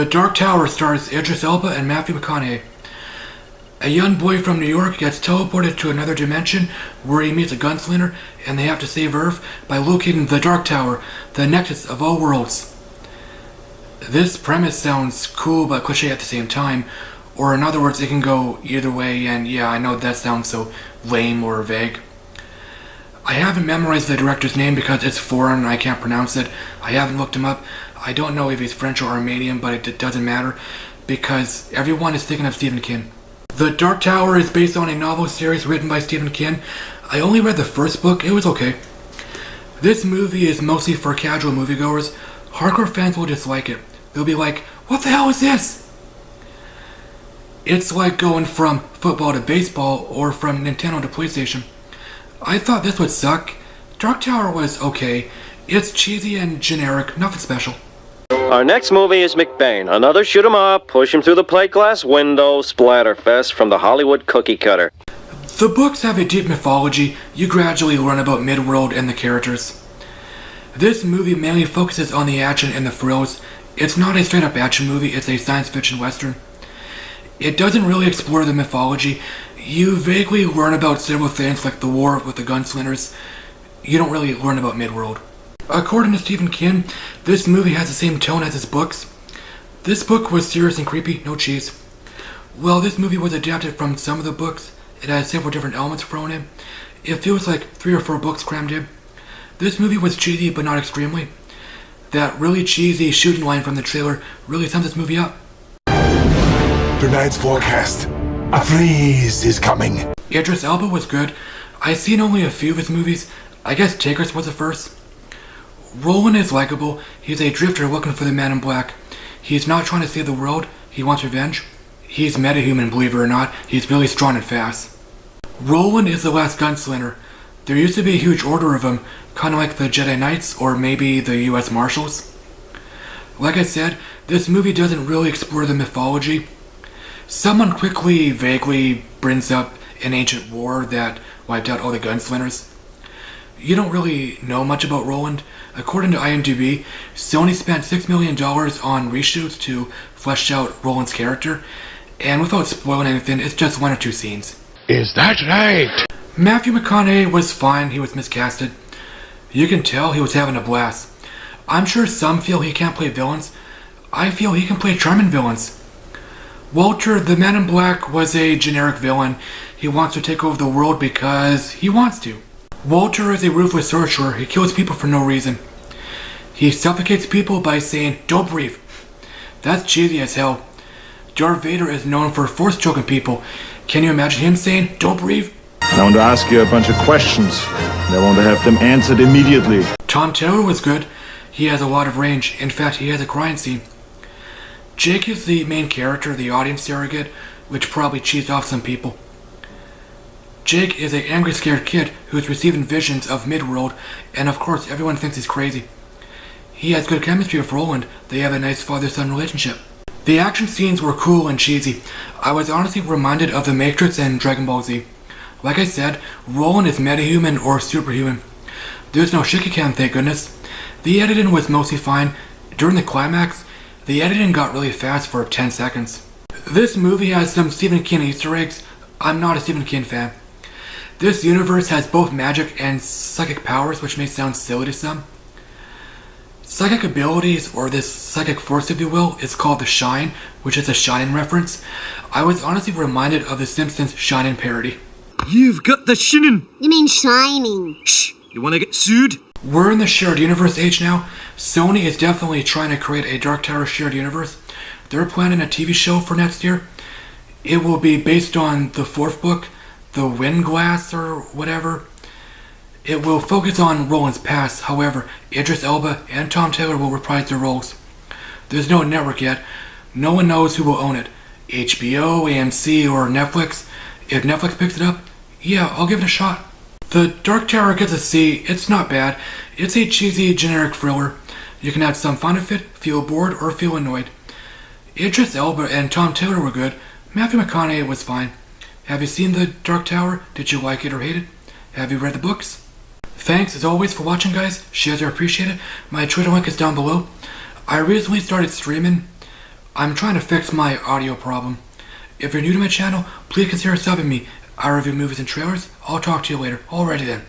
The Dark Tower stars Idris Elba and Matthew McConaughey. A young boy from New York gets teleported to another dimension where he meets a gunslinger and they have to save Earth by locating the Dark Tower, the nexus of all worlds. This premise sounds cool but cliche at the same time, or in other words it can go either way, and yeah, I know that sounds so lame or vague. I haven't memorized the director's name because it's foreign and I can't pronounce it. I haven't looked him up. I don't know if he's French or Armenian, but it doesn't matter because everyone is thinking of Stephen King. The Dark Tower is based on a novel series written by Stephen King. I only read the first book, it was okay. This movie is mostly for casual moviegoers. Hardcore fans will dislike it. They'll be like, what the hell is this? It's like going from football to baseball or from Nintendo to PlayStation. I thought this would suck. Dark Tower was okay. It's cheesy and generic, nothing special. Our next movie is McBain. Another shoot 'em up, push him through the plate glass window, splatterfest from the Hollywood cookie cutter. The books have a deep mythology. You gradually learn about Midworld and the characters. This movie mainly focuses on the action and the thrills. It's not a straight up action movie, it's a science fiction western. It doesn't really explore the mythology. You vaguely learn about several things like the war with the gunslingers. You don't really learn about Midworld. According to Stephen King, this movie has the same tone as his books. This book was serious and creepy, no cheese. Well, this movie was adapted from some of the books. It has several different elements thrown in. It feels like 3 or 4 books crammed in. This movie was cheesy, but not extremely. That really cheesy shooting line from the trailer really sums this movie up. Tonight's forecast. A freeze is coming. Idris Elba was good. I've seen only a few of his movies. I guess Takers was the first. Roland is likable. He's a drifter looking for the man in black. He's not trying to save the world. He wants revenge. He's metahuman, believe it or not. He's really strong and fast. Roland is the last gunslinger. There used to be a huge order of them, kind of like the Jedi Knights or maybe the US Marshals. Like I said, this movie doesn't really explore the mythology. Someone quickly, vaguely brings up an ancient war that wiped out all the gunslingers. You don't really know much about Roland. According to IMDb, Sony spent $6 million on reshoots to flesh out Roland's character, and without spoiling anything, it's just 1 or 2 scenes. Is that right? Matthew McConaughey was fine, he was miscasted. You can tell he was having a blast. I'm sure some feel he can't play villains. I feel he can play charming villains. Walter, the Man in Black, was a generic villain. He wants to take over the world because he wants to. Walter is a ruthless sorcerer. He kills people for no reason. He suffocates people by saying, "Don't breathe." That's cheesy as hell. Darth Vader is known for force choking people. Can you imagine him saying, "Don't breathe"? I want to ask you a bunch of questions, and I want to have them answered immediately. Tom Taylor was good. He has a lot of range. In fact, he has a crying scene. Jake is the main character, the audience surrogate, which probably cheesed off some people. Jake is an angry, scared kid who's receiving visions of Midworld, and of course everyone thinks he's crazy. He has good chemistry with Roland. They have a nice father-son relationship. The action scenes were cool and cheesy. I was honestly reminded of The Matrix and Dragon Ball Z. Like I said, Roland is metahuman or superhuman. There's no shaky cam, thank goodness. The editing was mostly fine. During the climax, the editing got really fast for 10 seconds. This movie has some Stephen King Easter eggs. I'm not a Stephen King fan. This universe has both magic and psychic powers, which may sound silly to some. Psychic abilities, or this psychic force if you will, is called the Shine, which is a Shining reference. I was honestly reminded of the Simpsons Shining parody. You've got the shinin'. You mean shining. Shh, you wanna get sued? We're in the shared universe age now. Sony is definitely trying to create a Dark Tower shared universe. They're planning a TV show for next year. It will be based on the 4th book, The Wind Glass or whatever. It will focus on Roland's past. However, Idris Elba and Tom Taylor will reprise their roles. There's no network yet. No one knows who will own it. HBO, AMC, or Netflix. If Netflix picks it up, yeah, I'll give it a shot. The Dark Tower gets a C. It's not bad. It's a cheesy, generic thriller. You can have some fun with it, feel bored, or feel annoyed. Idris Elba and Tom Taylor were good. Matthew McConaughey was fine. Have you seen The Dark Tower? Did you like it or hate it? Have you read the books? Thanks as always for watching, guys. Shares are appreciated. My Twitter link is down below. I recently started streaming. I'm trying to fix my audio problem. If you're new to my channel, please consider subbing me. I review movies and trailers. I'll talk to you later. Alrighty then.